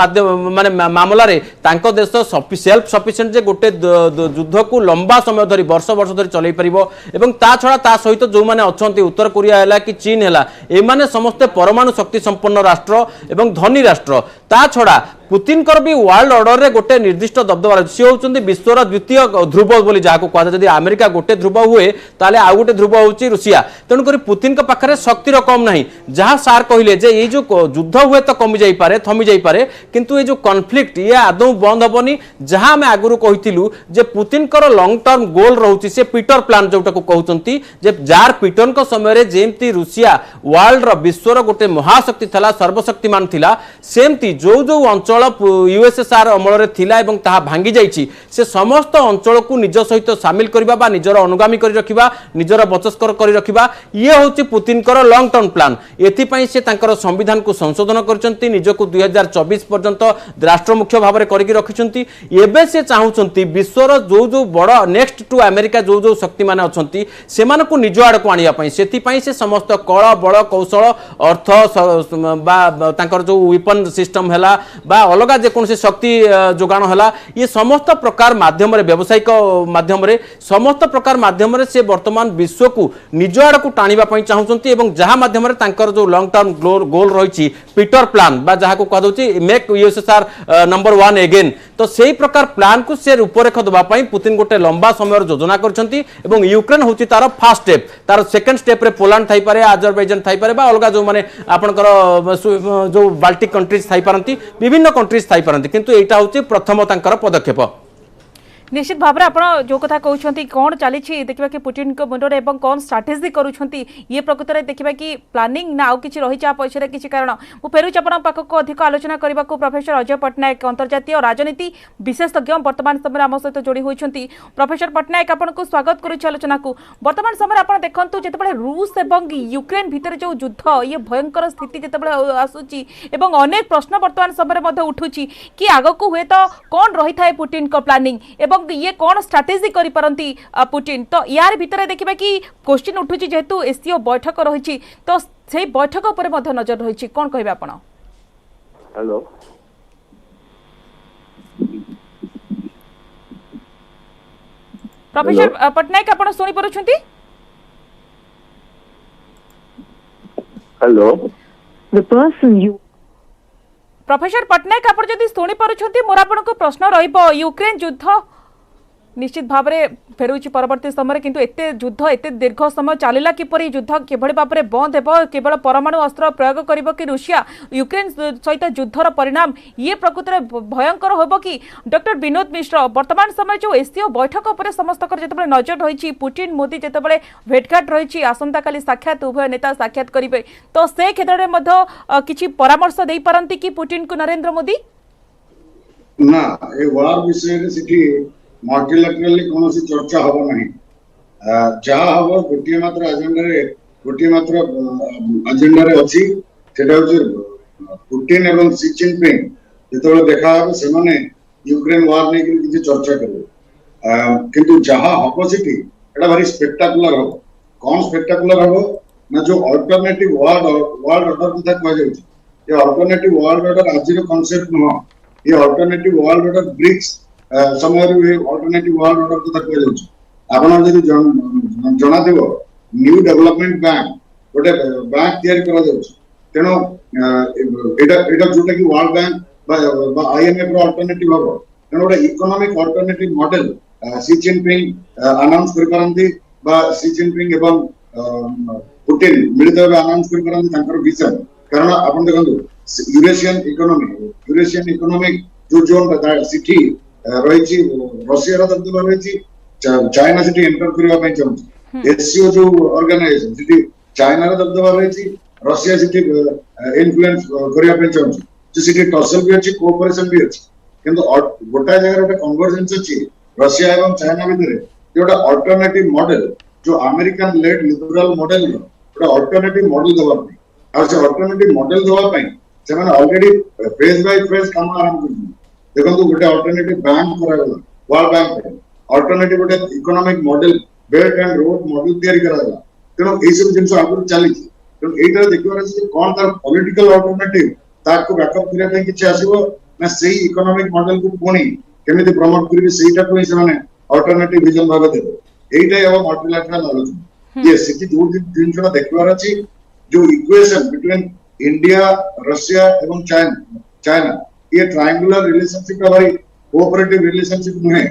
माने मामला रे तांको देश सेल्फ सफिशिएंट जे गोटे युद्ध को लंबा समय धरी वर्ष वर्ष धरी चलई परिबो एवं ता छड़ा ता सहित जो माने अछंती उत्तर कोरिया हैला कि चीन हैला ए माने समस्त परमाणु शक्ति संपन्न राष्ट्र एवं धनी राष्ट्र ता छड़ा पुतिन भी वर्ल्ड ऑर्डर रे गोटे निर्दिष्ट दबदबा सी होउचंदी विश्वर द्वितीय ध्रुव बोली जहाँ कहा जदि अमेरिका गोटे ध्रुव हुए ताले आउ गोटे ध्रुव होउची रुसिया तेणुक पुतिन पाखे शक्तिर कम नहीं जहाँ सार कहले जे ये जो युद्ध हुए तो कमी जाई पारे थमी जाई पारे किंतु ये जो कॉन्फ्लिक्ट ये आदौ बंद हेबनी जहाँ आम आगु कहिथिलु जे पुतिन लॉन्ग टर्म गोल रहउची से पीटर प्लान जोटा को कहउचंती जे जार पीटन को समय रे जेमती रुसिया वर्ल्ड रो विश्वर गोटे महाशक्ति थला सर्वशक्तिमान थिला सेमती जो जो अंचल यूएसएसआर अमल थिला एवं ताहा भांगी जाइछि से समस्त अंचल को निज सहित सामिल करबा बा निजर अनुगामी करि रखिबा निजर बचस्कर करि रखिबा ये होछि पुतिन लॉन्ग टर्म प्लान एथि पई से तांकर संविधान को संशोधन करचंती निजको 2024 पर्यंत राष्ट्र मुख्य भाव में करके रखिचंती एबे से चाहुचंती विश्वर जो जो बड़ नेक्स्ट टू अमेरिका जो जो शक्ति माने अछंती सेमान को निज आड़ को आनिया पई सेथि पई से समस्त कळ बळ कौशल अर्थ बा तांकर जो वेपन सिस्टम हैला बा अलग जेकोसी शक्ति जोगाण है ये समस्त प्रकार माध्यम व्यावसायिक माध्यम समस्त प्रकार माध्यम से वर्तमान विश्व को निज आड़ को टाणा चाहते जहाँ माध्यम जो लॉन्ग टर्म गोल रही पीटर प्लान बा जहाँ को कह मेक यूएसएसआर नंबर 1 अगेन तो से प्रकार प्लान को से रूपरेख देवाई पुतिन गोटे लंबा समय योजना कर यूक्रेन हूँ तार फास्ट स्टेप तार सेकेंड स्टेप रे पोलैंड थाई पारे आजरबैजान थाई पारे बा अलग जो माने आपनकर जो बाल्टिक कंट्रीज थाई पारंती विभिन्न कंट्रीज थाई पारंती किंतु एटा होची प्रथम तांकर पदक्षेप निश्चित भाव में आप जो कथा कहते कौन चली देखा कि पुतिन को मुंडे एवं कौन स्ट्राटेजी करुँच ये प्रकृत में देखा कि प्लानिंग ना आउ कि रही पछरे किसी कारण मु फेरुच आप पाखक अधिक आलोचना करने को प्रोफेसर अजय पट्टनायक अंतर्जातीय राजनीति विशेषज्ञ वर्तमान समय आम सहित जोड़ी होती प्रोफेसर पट्टनायक आपको स्वागत करुच्ची आलोचना को वर्तमान समय आप देखते जिते रूस और यूक्रेन भितर जो युद्ध ये भयंकर स्थिति जिते आसूची अनेक प्रश्न वर्तमान समय उठुची कि आगक हुए तो कौन रही था पुतिन को प्लानिंग एवं ये कौन स्ट्राटेजी करि परंती पुतिन तो यार भितर देखिबा कि क्वेश्चन उठुची जेहेतु एससीओ बैठक रही तो से बैठक पर मध्य नजर रही कौन कहबे आपण हेलो प्रोफेसर पट्टनायक आपण सुनी परुछंती hello the person you professor Pattanaik आप जदि शुणी पारुछंती मोर आपनको प्रश्न रहिबो यूक्रेन युद्ध निश्चित भाव में फेरुची परवर्ती समय किंतु एते युद्ध एते दीर्घ समय चलला किपरि युद्ध केभଳି भाव में बंद हेबो केवल परमाणु अस्त्र प्रयोग करिबो कि रूसिया यूक्रेन सहित युद्धर परिणाम ये प्रकृत में भयंकर होबो कि डॉक्टर विनोद मिश्र वर्तमान समय जो एससीओ बैठक पर समस्त जेतेबेले नजर रही पुतिन मोदी जेतेबेले भेटघाट रही आसंता काली साक्षात उभय नेता साक्षात करिवे तो से क्षेत्र में किछि परामर्श देई पारंती कि पुतिन को नरेंद्र मोदी ना ए वार विषय सिटी मल्टीलैटरली कौन चर्चा हम ना जहाँ हम गोटे मात्र एजेंडा रे अच्छी पुतिन एवं सी जिनपिंग जो देखा से यूक्रेन वार नहीं कि चर्चा करेंगे किंतु जहाँ हम सी भारी स्पेक्टाकुलर हम कौन स्पेक्टाकुलर हम ना जो अल्टरनेटिव वर्ल्ड ऑर्डर कथा कह अल्टरनेटिव वर्ल्ड ऑर्डर आज कॉन्सेप्ट नुह ये अल्टरनेटिव वर्ल्ड ऑर्डर ब्रिक्स समय अल्टरनेटिव वर्ल्ड ऑर्डर कथा कह आपन जदि जना देबो न्यू डेवलपमेंट बैंक गोटे बैंक तैयारी करा जाउछ तेनो एटा जोटा कि वर्ल्ड बैंक बा आईएमएफ रो अल्टरनेटिव हबो तेनो गोटे इकोनॉमिक अल्टरनेटिव मॉडल सी जिनपिंग अनाउंस कर पारंती बा सी जिनपिंग एवं पुतिन मिलित भाव अनाउंस कर पारंती तांकर विजन कारण आपन देखंतु यूरेशियन इकोनॉमिक जो जोन सिटी रही रशिया दबदबा रही चाइना सिटी एंटर करने चाहूँ एससीओ जो ऑर्गेनाइजेशन सिटी चाइना दबदबा रही रशिया सिटी इन्फ्लुएंस करने चाहूँ जो सिटी टसल भी अच्छी कोऑपरेशन भी अच्छी किंतु गोटा जगह गोटे कन्वर्जेंस अच्छी रशिया एवं चाइना भितर गोटे अल्टरनेटिव मॉडल जो अमेरिकन लेड लिबरल मॉडल गोटे अल्टरनेटिव मॉडल देवाई और से अल्टरनेटिव मॉडल देवाई से ऑलरेडी फेज बाय फेज काम आरंभ कर देखो गोटे अल्टरनेटिव बैंक करागला वर्ल्ड बैंक अल्टरनेटिव गोटे economic model belt and road model तैयारी करागला तेणु एई सब जिंस आगु चली तेणु एटा देखिबार अछि कोन तार पॉलिटिकल अल्टरनेटिव ताको बैकअप करिया ପାଇଁ କିଛି ଆସିବ ना सेही इकोनॉमिक मॉडल को पुणी केमिति प्रमोट करिवे सेहीटा को से माने अल्टरनेटिव विजन भाग देबे एइटा एवं मल्टीलैटरल आलोचना ये सिटी दो जिंसटा देखिबार अछि जो इक्वेशन बिटवीन इंडिया रशिया एवं चाइना ये ट्रायंगुलर रिलेशनशिप का भारी कोऑपरेटिव रिलेशनशिप नुहे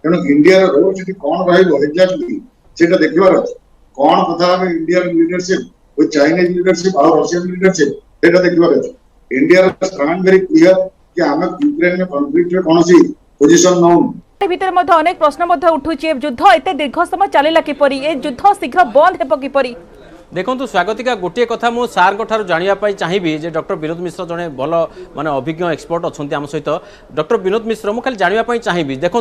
तेणु इंडिया रोल से कौन रहिबो एग्जैक्टली सेटा देखिबार अछि कौन कथा हम India leadership with Chinese leadership और रशियन लीडरशिप सेटा देखिबार अछि इंडिया स्टैंड वेरी क्लियर कि हम यूक्रेन में कॉन्फ्लिक्ट रे कोनोसी पोजीशन नौ भीतर मध्य अनेक प्रश्न मध्य उठुची युद्ध एते दीर्घ समय चलेला किपरि ए युद्ध शीघ्र बंद हेबो किपरि देखो स्वागतिका गोटे कथा मु सार जानापी चाहिए जे डॉक्टर विनोद मिश्र जड़े भल माने अभिज्ञ एक्सपर्ट अच्छा आम सहित डॉक्टर विनोद मिश्र मुझे खाली जानापी चाहिए देखो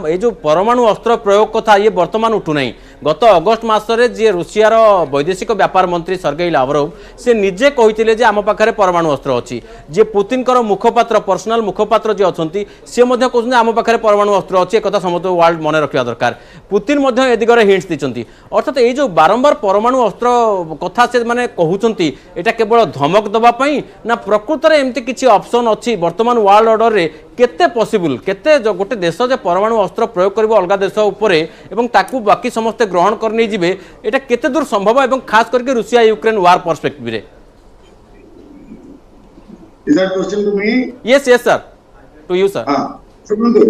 ये जो परमाणु अस्त्र प्रयोग कथा ये बर्तमान उठुना गत अगस्ट मसरे जी रूसियार वैदेशिक व्यापार मंत्री सर्गेई लावरोव से निजे कहते आम पाखे परमाणु अस्त्र अच्छी जी पुतिन मुखपात्र पर्सनाल मुखपात्र जी अच्छा सी कहते आम पाखे परमाणु अस्त्र अच्छी एक समस्त वर्ल्ड मन रखा दरकार पुतिन ए दिगरे हिंट्स देते अर्थात ये जो बारंबार परमाणु अस्त्र कथा से माने कहउचंती एटा केवल धमक दबा पई ना प्रकृत रे एमती किछि ऑप्शन अछि वर्तमान वर्ल्ड ऑर्डर रे केते पॉसिबल केते जो गोटे देश जे परमाणु अस्त्र प्रयोग करबो अलगा देश ऊपरे एवं ताकू बाकी समस्त ग्रहण करने जिवे एटा केते दूर संभव एवं खास करके रूसिया यूक्रेन वार पर्सपेक्टिव रे is that question to me yes yes sir to you sir हां सुनंदो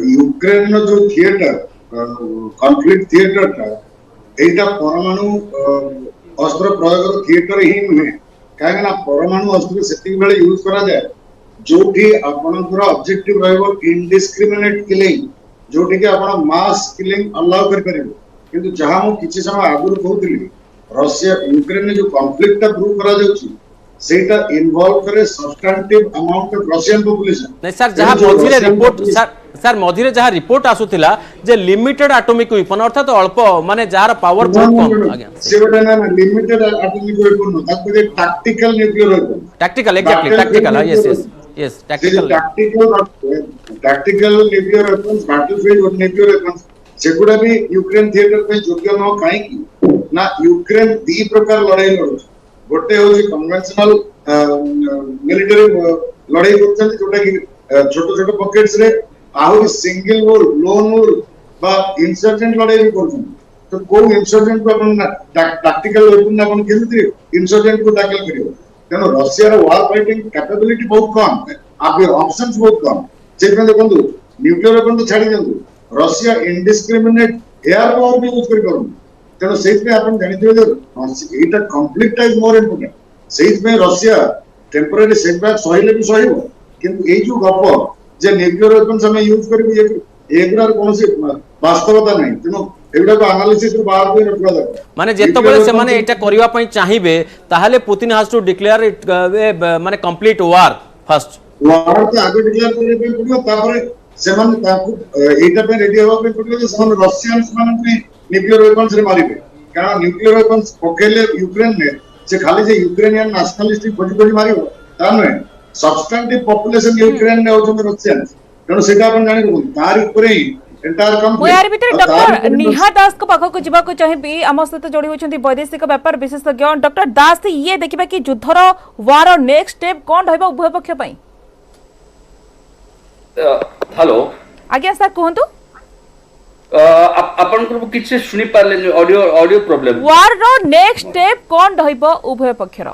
यूक्रेन नो जो थिएटर कॉन्फ्लिक्ट थिएटर था एटा परमाणु अस्त्र प्रयोग थिएटर ही नुहे कहीं परमाणु अस्त्र से बेले यूज करा जाए जोठी आपनकर ऑब्जेक्टिव रहबो इनडिस्क्रिमिनेट किलिंग जोठी के आपण मास किलिंग अलाउ कर परिबो किंतु जहां मु किछि समय आगुर कहउतली रशिया यूक्रेन में जो कॉन्फ्लिक्ट प्रूव करा जाउची सेटा इन्वॉल्व करे substantive amount of Russian population नहीं सर जहां मझिरे रिपोर्ट सर मझिरे जहां रिपोर्ट आसुथिला जे लिमिटेड एटॉमिक वेपन अर्थात अल्प माने जार पावर बहुत कम आज्ञा सेटा ना लिमिटेड एटॉमिक वेपन न ताको जे tactical nuclear weapon tactical exactly tactical yes tactical nuclear weapons battlefield nuclear weapons सेगुडा भी यूक्रेन थिएटर पे योग्य न काहे की ना यूक्रेन दी प्रकार लड़ाई लड़ू गोटे होची कन्वेंशनल मिलिटरी लड़ाई करछन जोटा की छोट छोट पॉकेट्स रे आहुरी सिंगल वॉर लोन वॉर बा इंसर्जेंट लड़ाई भी करछन तो को इंसर्जेंट को अपन टैक्टिकल वेपन ना अपन केमति इंसर्जेंट को टैकल करियो तेनो रशिया रो वार फाइटिंग कैपेबिलिटी बहुत कम आप ऑप्शंस बहुत कम जेमे देखंतु न्यूक्लियर वेपन तो छाड़ी दंतु रशिया इनडिस्क्रिमिनेट एयर पावर भी यूज कर पारुन तेणु से आप जानते हैं कन्फ्लिक्ट इज मोर इम्पोर्टेंट से रशिया टेम्पररी सेटबैक सहिले भी सहिब किंतु ये जो गप जे न्यूक्लियर वेपन्स हम यूज करिवे एगुरार कोनोसी वास्तवता नहीं तेणु एगुडा को एनालिसिस रो बाहर कोई रखवा दरकार माने जेतबेले से माने एटा करिवा पई चाहिबे ताहाले Putin has to declare it माने कंप्लीट वार फर्स्ट वार तो आगे डिक्लेयर करे पे पड़ियो तापर से मन ताकू एटा पे रेडी होवा पे पड़ियो से मन रशियंस मान पे न्यूक्लियर वेपन्स रे मारिबे कारण न्यूक्लियर वेपन्स पकेले यूक्रेन ने से खाली जे यूक्रेनियन नेशनलिस्ट खोज खोज मारिबो ता नै सब्सटेंटिव पॉपुलेशन यूक्रेन ने होतो रशियंस तेणु सेटा अपन जानि को तार ऊपर ही एंटायर ମୁଁ ୟାର ଭିତରେ ଡକ୍ଟର ନିହା ଦାସଙ୍କ ପାଖକୁ ଯିବାକୁ ଚାହିଁବି ଆମ ସହିତ ଯୋଡ଼ି ହୋଇଛନ୍ତି ବୈଦେଶିକ ବ୍ୟାପାର ବିଶେଷଜ୍ଞ ଡକ୍ଟର ଦାସ ଇଏ ଦେଖିବା କି ଯୁଦ୍ଧର ୱାର ନେକ୍ସଟ ଷ୍ଟେପ କ'ଣ ରହିବ ଉଭୟ ପକ୍ଷ ପାଇଁ हेलो ଆଜ୍ଞା ସାର୍ କୁହନ୍ତୁ आपण को किछ सुनी Parle audio audio problem war ର ନେକ୍ସଟ ଷ୍ଟେପ କ'ଣ ରହିବ ଉଭୟ ପକ୍ଷର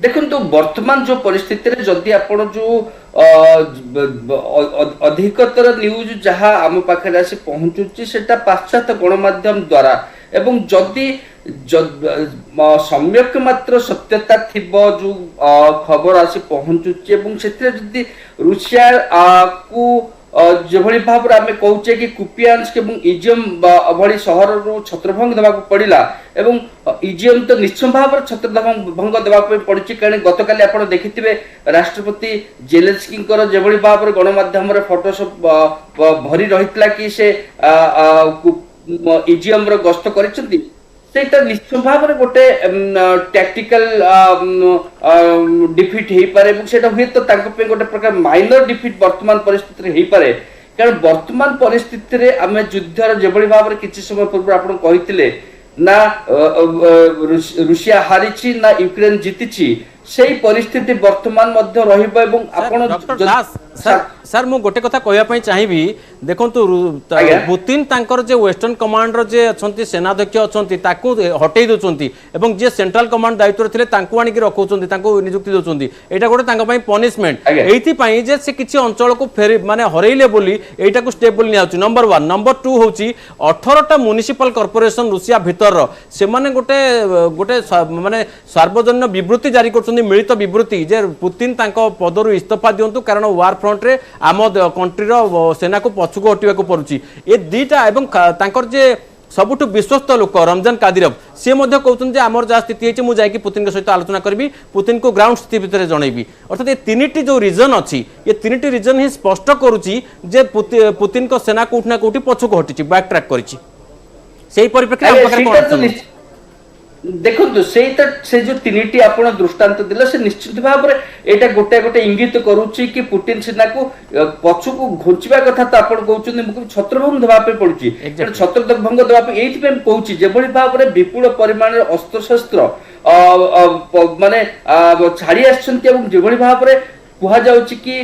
देखो तो वर्तमान जो परिस्थिति रे जदि आपण जो अधिकतर न्यूज जहाँ आम पाखे आसी पहुंचुची सेटा पाश्चात्य गणमाध्यम द्वारा एवं जदि सम्यक मात्र सत्यता थिबो जो खबर आसी पहुंचुची एवं सेथिरे जदि रूसिया को जेभली भाव रे आमे कहूचे कि कुपियांस्क एवं इजियम भली सहर रो छत्रभंग देबा को पड़िला एवं इजियम तो निश्चय भाव रे छत्रभंग देबा को पड़िची कारण गतकाली आपण देखिथिबे राष्ट्रपति जेलेंस्की जेभली भाव रे गणमाध्यम रे फोटो सब भरी रहितला कि से इजियम रो गस्त करिसंती सेटा निश्चय भाव रे गोटे टैक्टिकल डिफीट हेई पारे एवं सेटा हुए तो तांको पे गोटे प्रकार माइनर डिफीट वर्तमान परिस्थिति रे हेई पारे कारण वर्तमान परिस्थिति रे आमे युद्धर जेभली भाव रे किछि समय पूर्व आपण कहिथिले ना रूसिया हारिछि ना यूक्रेन जीतिछि सेही परिस्थिति वर्तमान मध्य रहिबो एवं आपण डॉक्टर दास सर मु गोटे कथा कहया पई चाहिबी देखंतु पुतिन तांकर जे वेस्टर्न कमांड रो जे अछंती सेनाध्यक्ष अछंती ताकू हटेई दोचंती एवं जे सेंट्रल कमांड दायित्व थिले तांकू आनी कि रखौचंती तांकू नियुक्ति दोचंती एटा गोटे तांका पई पनिशमेंट एथि पई जे से किछि अंचल को फेरि माने हरेइले बोली एटा को स्टेप बोली नियाउची नंबर 1 नंबर 2 होची 18 टा म्युनिसिपल कॉर्पोरेशन रूसिया भीतर रो से माने गोटे गोटे माने सार्वजनिक विवृत्ति जारी करछंती मिलित विवृत्ति जे पुतिन तांको पदरु इस्तीफा दियंतु कारण वार फ्रंट रे आम कंट्री रो सेना को पछुको हटिवा को पड़ुची ए दीटा एवं तांकर जे सबुठु विश्वस्त लोक रमजान कादिरव से मध्य कहउछन जे हमर जा स्थिति हेछि मु जाय कि पुतिन के सहित आलोचना करबी पुतिन को ग्राउंड स्थिति भितर जणैबी अर्थात ए तीनटी जो रीजन अछि ये तीनटी रीजन ही स्पष्ट करूची जे पुतिन को सेना को उठना कोठी पछुको हटिची बैक ट्रैक करिची सेही परिप्रेक्षित हम पकरे कोन देखो से जो तीनटी आपण दृष्टांत दिला से निश्चित भाव रे एटा गोटे गोटे इंगित करूची कि पुतिन सेना को पछु को घोचबा कथा त आपण कहउछन मुख छत्रभंग देबा पे पड़ुची छत्रभंग देबा पे एथि पे कहउची जेबोली भाव रे विपुल परिमाण रे अस्त्र शस्त्र माने छाड़ी आछंती एवं जेबोली भाव रे कुहा जाउची कि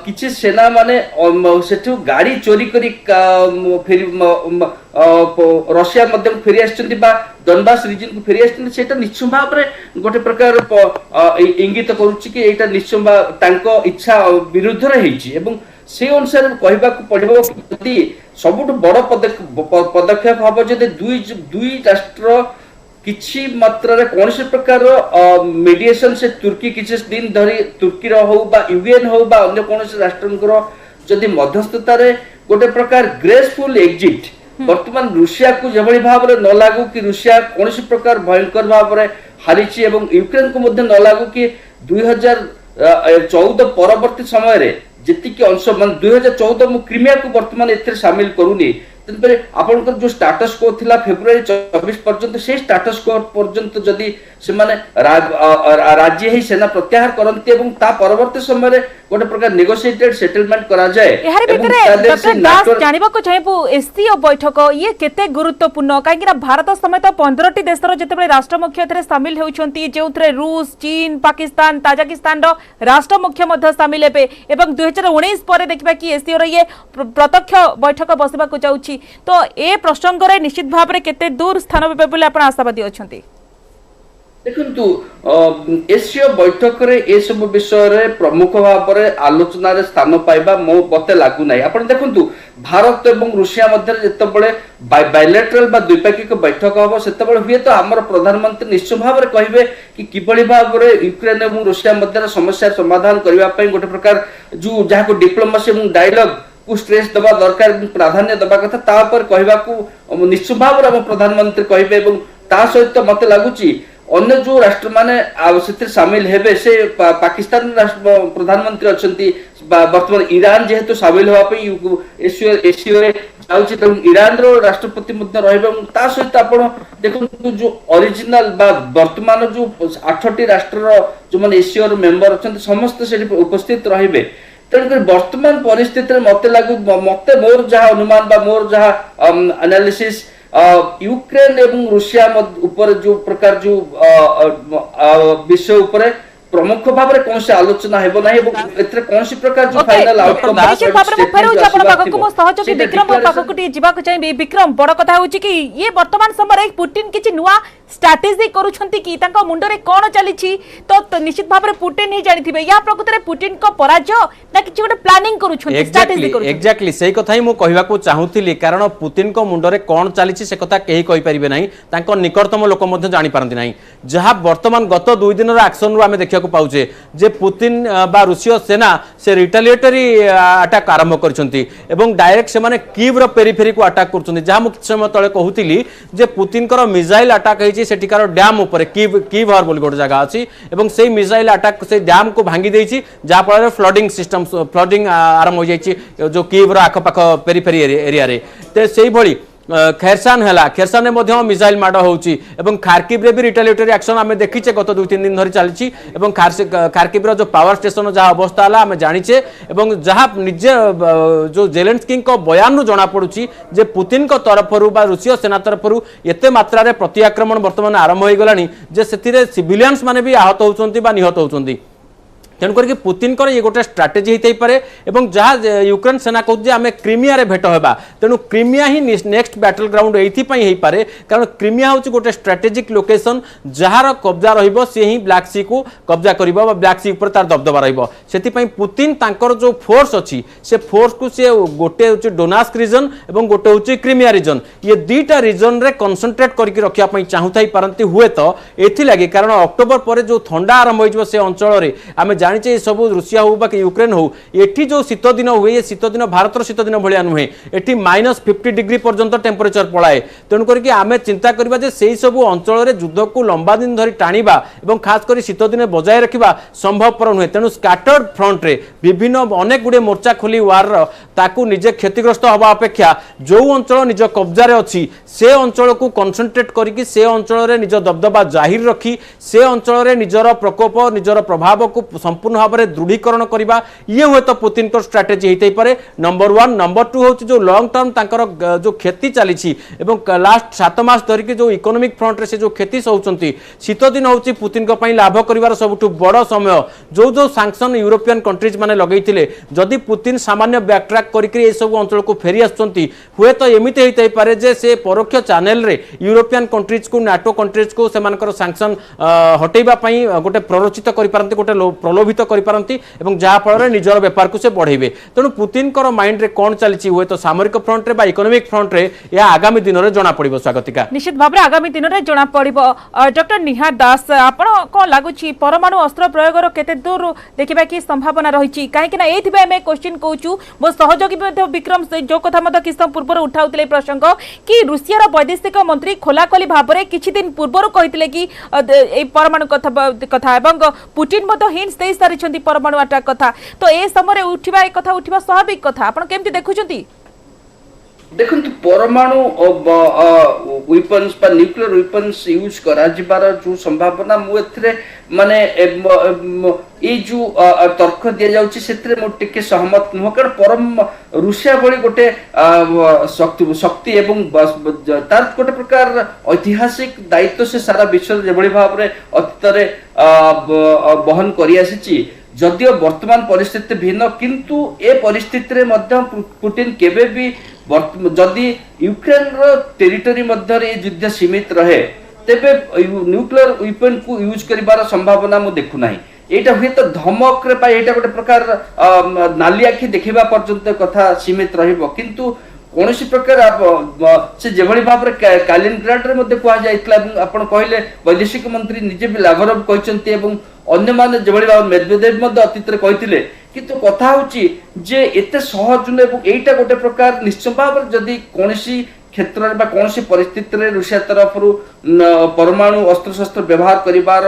किछि सेना माने सेठु गाड़ी चोरी करी फेरि रशिया मध्य फेरी आछंती बा डनबास रीजन को फेरी आछंती सेटा निश्चय भाव रे गोटे प्रकार इंगित करूची कि एटा निश्चय तांको इच्छा विरुद्ध रे हेची एवं से अनुसार कहबा को पड़िबो कि सबुठ बड़ पदक्षेप हबो जदि दुई राष्ट्र किछि मात्रा रे कोनसे प्रकार मीडिएशन से तुर्की किछि दिन धरी तुर्की रो हो बा यूएन हो बा अन्य कोनसे राष्ट्रंकर जदि मध्यस्थता रे गोटे प्रकार ग्रेसफुल एग्जिट वर्तमान रूसिया को जेभली भाव रे न लागू कि रूसिया कोनसे प्रकार भयंकर भाव रे हारिछि एवं यूक्रेन को मध्ये न लागू कि 2014 परवर्ती समय रे जति कि अंश मान 2014 मु क्रीमिया को वर्तमान एथरे शामिल करूनी तनपरे आपनकर जो स्टेटस को थिला फेब्रुआरी 24 पर्यंत से स्टेटस को पर्यंत जदि से माने राज्य ही सेना प्रत्याहार करंती एवं ता परवर्ती समय रे गोटे प्रकार नेगोशिएटेड सेटलमेंट करा जाय एहार भितरे डॉक्टर दास जानिबा को चाहेबो एससीओ बैठक ये केते गुरुत्वपूर्ण काहे कि भारत समेत 15 टी देशर जतेबे राष्ट्र मुख्य एथरे शामिल हेउछंती जेउथरे रूस चीन पाकिस्तान ताजिकिस्तान रो राष्ट्र मुख्य मध्ये शामिल हेबे एवं 2019 परे देखबा कि एससीओ रो ये प्रत्यक्ष बैठक बसिबा को जाउची तो ए प्रसंग रे निश्चित भाव रे केते दूर स्थान पे बोले आपण आशावादी अछंती ଦେଖନ୍ତୁ ଏସୀୟ ବୈଠକରେ ଏସବୁ ବିଷୟରେ ପ୍ରମୁଖ ଭାବରେ ଆଲୋଚନାରେ ସ୍ଥାନ ପାଇବା ମତେ ଲାଗୁନାହିଁ। ଆପଣ ଦେଖନ୍ତୁ ଭାରତ ଏବଂ ରୁଷିଆ ମଧ୍ୟରେ ଯେତେବେଳେ ବାଇଲେଟରାଲ ବା ଦ୍ୱିପାକ୍ଷିକ ବୈଠକ ହବ ସେତେବେଳେ ହୁଏତ ଆମର ପ୍ରଧାନମନ୍ତ୍ରୀ ନିଶ୍ଚୟ ଭାବରେ କହିବେ କି କିଭଳି ଭାବରେ ୟୁକ୍ରେନ ଏବଂ ରୁଷିଆ ମଧ୍ୟରେ ସମସ୍ୟାର ସମାଧାନ କରିବା ପାଇଁ ଗୋଟେ ପ୍ରକାର ଯୋଉ ଯାହାକୁ ଡିପ୍ଲୋମାସି ଏବଂ ଡାଇଲଗ को स्ट्रेस दबा दरकार प्राधान्य दबा कथा ता पर कहबाकू निश्चित भाव हम प्रधानमंत्री कहबे एवं ता सहित मते लागुची अन्य जो राष्ट्र माने सामिल हेबे से पाकिस्तान राष्ट्र प्रधानमंत्री अछंती वर्तमान ईरान जेहेतु सामिल होवा पे एशिया रे जाउची त ईरान रो राष्ट्रपति मध्ये रहबे ता सहित आपण देखु जो ओरिजिनल बा वर्तमान जो 8टी राष्ट्र रो जो माने एशिया रो मेंबर अछंती समस्त से उपस्थित रहबे। तेणुकर वर्तमान परिस्थिति मते लागू मते मोर जहाँ अनुमान बा मोर जहाँ एनालिसिस यूक्रेन एवं रूसिया ऊपर जो प्रकार जो विषय ऊपर प्रमुख भाव में कौन से आलोचना हेबो नाही एवं एतरे कौन सी प्रकार जो फाइनल आउटकम निश्चित भाव में फेरउछ आपण पाखकु मो सहयोगी विक्रम पाखकु टी जीवाक चाहिबे। विक्रम बड़ कथा होची कि ये वर्तमान समय पुतिन किछि नुवा स्ट्रैटेजी करूछंती कि तांका मुंडरे कोन चलीछि तो निश्चित भाव में पुतिन ही जानिथिबे या प्रकृତରେ पुतिन को पराजय ना किछि गोटे प्लानिंग करूछंती स्ट्रैटेजी करूछंती। एक्जेक्टली सेही कथा ही मु कहबाकू चाहूतिली कारण पुतिन को मुंडरे कोन चलीछि से कथा केही कहि परिबे नाही तांको निकटतम लोक मध्ये जानि पारंती नाही जहा वर्तमान गत 2 दिनर एक्शन रु आमे देखिया को पाउचे जे पुतिन बा रूसिया सेना से रिटेलिएटरी अटैक आरंभ करछंती एवं डायरेक्ट से माने कीव रो पेरिफेरी को अटैक करछंती जहा मु किछ समय तळे कहूतिली जे पुतिन कर मिसाइल अटैक हेछि सेटिकार डैम ऊपर कीव हर बोली गोटे जगह अछि एवं सेही मिसाइल अटैक से डैम को भांगी देछि जहा फल फ्लडिंग सिस्टम फ्लडिंग आरंभ हो जाइछि जो कीव रो आखपाख पेरिफेरी एरिया रे ते सेही भली खेरसान है खेरसान में मध्य मिसाइल माड़ होउची एवं खार्किव रे भी रिटेलिएटरी एक्शन आमे देखिचे गत 2-3 दिन धरि चलछि एवं खार्किव रो जो पावर स्टेशन जहाँ अवस्था हला आमे जानिचे एवं जहाँ निजे जो जेलेंस्की को बयान रु जणा पडुची जे पुतिन को तरफरु बा रूसिया सेना तरफरु एते मात्रा रे प्रति आक्रमण वर्तमान आरंभ होई गलानी जे सेतिरे सिविलियंस माने भी आहत होउचंती बा निहत होउचंती। तेणुकर पुतिन कर ये गोटे स्ट्राटेजी होते पारे एवं जहाँ यूक्रेन सेना कहूँ आम क्रिमिया रे भेट होगा तेणु क्रिमिया ही नेक्स्ट बैटल ग्राउंड ये पारे कारण क्रिमिया हूँ गोटे स्ट्राटेजिक लोकेशन जार कब्जा री ही ब्लैक सी को कब्जा कर ब्लैक सी तार दबदबा रही पुतिन तांकर जो फोर्स अच्छी से फोर्स को सी गोटे हूँ डोनास्क रिजन और गोटे हूँ क्रिमिया रिजन ये दुईटा रिजन रे कनसेंट्रेट करके रखापी चाहूथाई पारती हुए तो ये कारण अक्टोबर पर जो ठंडा आरंभ हो से अंचल आम जानिचे सब रूसिया हो बा यूक्रेन हो एठी जो शीत दिन हुए ये शीत दिन भारत शीत दिन भाया नुहे एठी -50 डिग्री पर्यंत टेम्परेचर पलाए तेणुकर आम चिंता करबा जे सेही सब अंचल रे युद्ध को लंबा दिन धरी टाणीबा एवं खास कर शीत दिन बजाय रखा संभवपर नुहे तेणु स्कैटर्ड फ्रंट रे विभिन्न अनेक गुड़े मोर्चा खोली वार ताकू निजे क्षतिग्रस्त हवा अपेक्षा जो अंचल निज कब्जा अच्छी से अंचल को कनसेंट्रेट करके से अंचल रे निज दबदबा जाहिर रखी से अंचल रे निजर प्रकोप निजर प्रभाव को संपूर्ण भाव में दृढ़ीकरण करवा ये हुए तो पुतिन को स्ट्राटेजी होते पारे नंबर 1 नंबर 2 हूँ जो लॉन्ग टर्म तांकर जो क्षति चली लास्ट 7 मास धरिकी जो इकोनॉमिक फ्रंट रे से जो क्षति सहउचंती शीत दिन हूँ पुतिन को पई लाभ करिवार सबुठु बड़ समय जो जो सैंक्शन यूरोपियन कंट्रीज माने लगैथिले जदि पुतिन सामान्य बैकट्रैक करके ये सब अंचल को फेरी आसुचंती हुए तो एमिते होते पारे जे से परोक्ष चैनल रे यूरोपियन कंट्रीज को नाटो कंट्रीज को सेमानकर सैंक्शन हटेबा पई गोटे प्ररोचित करि पारंती गोटे प्रलोभित करि पारंती एवं जहा फल रे निजर व्यापार को से बढ़ेबे तेणु पुतिन कर माइंड रे कोन चलछि हुए तो सामरिक फ्रंट रे बा इकोनॉमिक फ्रंट रे या आगामी दिन रे जणा पड़िबो। स्वागतिका निश्चित भाव में आगामी दिन रे जणा पड़िबो। डॉक्टर निहार दास आपण कोन लागुछि परमाणु अस्त्र प्रयोग रो केते दूर देखिबा की संभावना रहिछि काहे कि ना एथिबे मैं क्वेश्चन कहूछु मो सहयोगी विक्रम जो कथा मत किस पूर्व उठाउतले प्रसंग कि रूसिया रो वैदेशिक मंत्री खोलाखोली भाव में किछि दिन पूर्व कहितले कि ए परमाणु कथा एवं पुतिन मत हिंट्स दे सारिछंती परमाणु अटैक कथा तो ए समय उठिबा ए कथा उठिबा स्वाभाविक कथा आपण केमति देखुछंती। देखंतु परमाणु वेपन्स बा न्यूक्लियर वेपन्स यूज करा जिबार जो संभावना मु एथरे माने ए जो तर्क दिया जाउची सेतरे मु टिके सहमत न कारण परम रूसिया भली गोटे शक्ति एवं तार गोटे प्रकार ऐतिहासिक दायित्व से सारा विश्व जेभली भाव रे अतीतरे बहन करि आसीची जदियो वर्तमान परिस्थिति भिन्न किंतु ए परिस्थिति रे मध्य पुतिन केबे भी जदि यूक्रेन रो टेरिटरी मध्य रे युद्ध सीमित रहे तेबे न्यूक्लियर वेपन को यूज करिवार संभावना मु देखु नाही एटा हुए तो धमक रे पा एटा गोटे प्रकार नाली आखि देखिबा पर्यंत कथा सीमित रहिबो किंतु कौन प्रकार से जेभली भाव में कालिनग्राड रे कह जाइतला आपण कहले वैदेशिक मंत्री निजे भी लावरोव कहचंती एवं अन्य माने जेभली भाव मेदवेदेव मध्ये अतीत रे कहिथिले किंतु कथा होची जे एते सहज न एवं एटा गोटे प्रकार निश्चय भाव जदी कोनसी क्षेत्र में कौन परिस्थिति में रूसिया तरफ परमाणु अस्त्र शस्त्र व्यवहार करिवार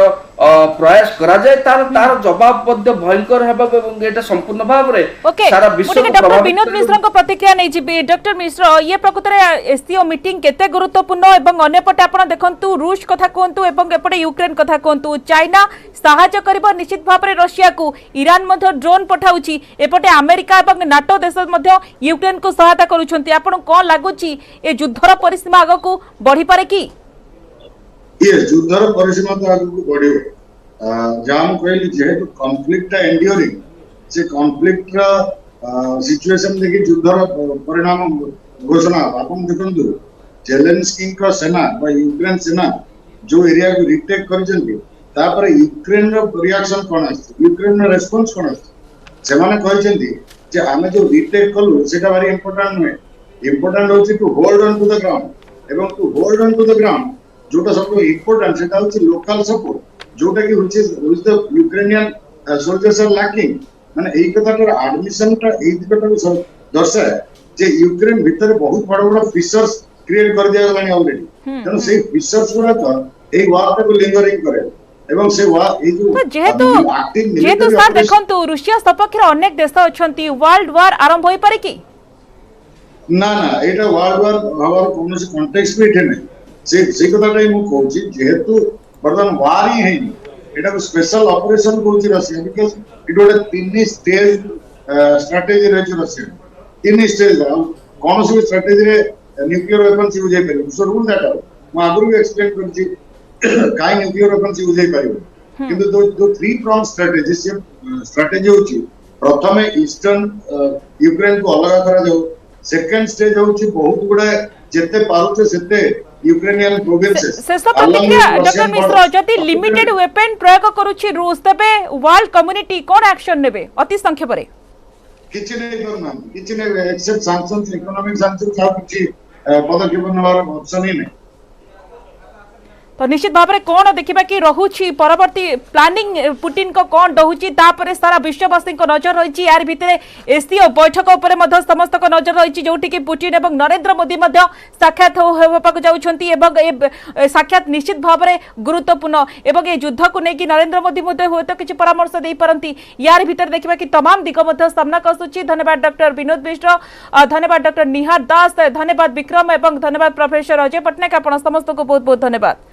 प्रयास करा जाए तार जवाब भयंकर है संपूर्ण भाव में सारा विश्व डॉक्टर विनोद मिश्र प्रतिक्रिया नहीं जी डॉक्टर मिश्र ये प्रकृत में एससीओ मीटिंग केते गुरुत्वपूर्ण एवं अन्यपटे आपण देखंतु रूस कथा कहंतु एवं एपटे यूक्रेन कथा कहंतु चाइना साहाय्य करिबो निश्चित भाव में रशिया को ईरान मध्ये ड्रोन पठाउची एपटे अमेरिका एवं नाटो देश मध्ये यूक्रेन को सहायता करूछंती आपण कोन लागुची ए युद्धर परिसीमा आगो को बढ़ी पारे की ये युद्धर परिसीमा तो आगो को बढ़ियो जाम कहली जेहेतु कॉन्फ्लिक्ट एंड्योरिंग से कॉन्फ्लिक्ट रा सिचुएशन देखि युद्धर परिणाम घोषणा आपण देखंतु जेलेंस्की का सेना बा यूक्रेन सेना जो एरिया को रिटेक करजंती तापर यूक्रेन रो रिएक्शन कोन आछि यूक्रेन रो रेस्पॉन्स कोन आछि से माने कहजंती जे आमे जो रिटेक कलु सेटा वेरी इंपोर्टेंट नुहे important होची to hold on to the ground एवं to hold on to the ground जोटा सब इंपोर्टेंट सेटा होची लोकल सपोर्ट जोटा की होची the Ukrainian soldiers are lacking माने एई कथाटर एडमिशन ता एई दिकटा को दर्शाए जे यूक्रेन भीतर बहुत बड़ बड़ फिशर्स क्रिएट कर दिया गलानी ऑलरेडी तनो से फिशर्स गुडा तो एई वार को लिंगरिंग करे एवं से वार एई जो जेहेतु सर देखंतु रूसिया सपक्ष अनेक देश अछंती वर्ल्ड वार आरंभ होई पारे की ना ना एटा वर्ल्ड वार हवार कोनोसी कॉन्टेक्स्ट भी ठे से कथाटा मु कहूची जेहेतु वर्तमान वार ही हैनी एटा को स्पेशल ऑपरेशन कहूची Russia because it was a तीन स्टेज स्ट्रेटजी रहची रशिया तीन स्टेज कोनोसी स्ट्रेटजी रे न्यूक्लियर वेपन्स यूज हे करियो सो रूल दैट मु आगु भी एक्सप्लेन करची काय न्यूक्लियर वेपन्स यूज हे करियो किंतु दो थ्री प्रॉन्ग स्ट्रेटजी से स्ट्रेटजी होची प्रथमे ईस्टर्न यूक्रेन को अलग करा जाऊ सेकंड स्टेज होची बहुत गुडा जेते पारुते सेते यूक्रेनियन प्रोविंसेस शेष प्रतिक्रिया डॉक्टर मिश्र जति लिमिटेड वेपन प्रयोग करूची रूस तबे वर्ल्ड कम्युनिटी कोन एक्शन नेबे अति संक्षेप रे किछि नै करना किछि नै एक्सेप्ट सैंक्शंस इकोनॉमिक सैंक्शंस आ किछि पदक्षेप नेबार ऑप्शन ही नै तो निश्चित भाव में कौन देखा कि रहुची परवर्ती प्लानिंग पुटिन को कौन रहुची तापरे सारा विश्ववासी नजर रही यार भितर एससीओ बैठक उपर समस्त को नजर रही जो कि पुटिन और नरेंद्र मोदी साक्षात होगा जाउछंती साक्षात निश्चित भाव में गुरुत्वपूर्ण एवं ये युद्ध को लेकिन नरेंद्र मोदी हूँ तो किसी परामर्श दे पारती यार भितर देखा कि तमाम दिग सामना आसूची धन्यवाद डॉक्टर विनोद मिश्र धन्यवाद डॉक्टर निहार दास धन्यवाद विक्रम और धन्यवाद प्रोफेसर अजय पट्टनायक आप समस्त को बहुत बहुत धन्यवाद।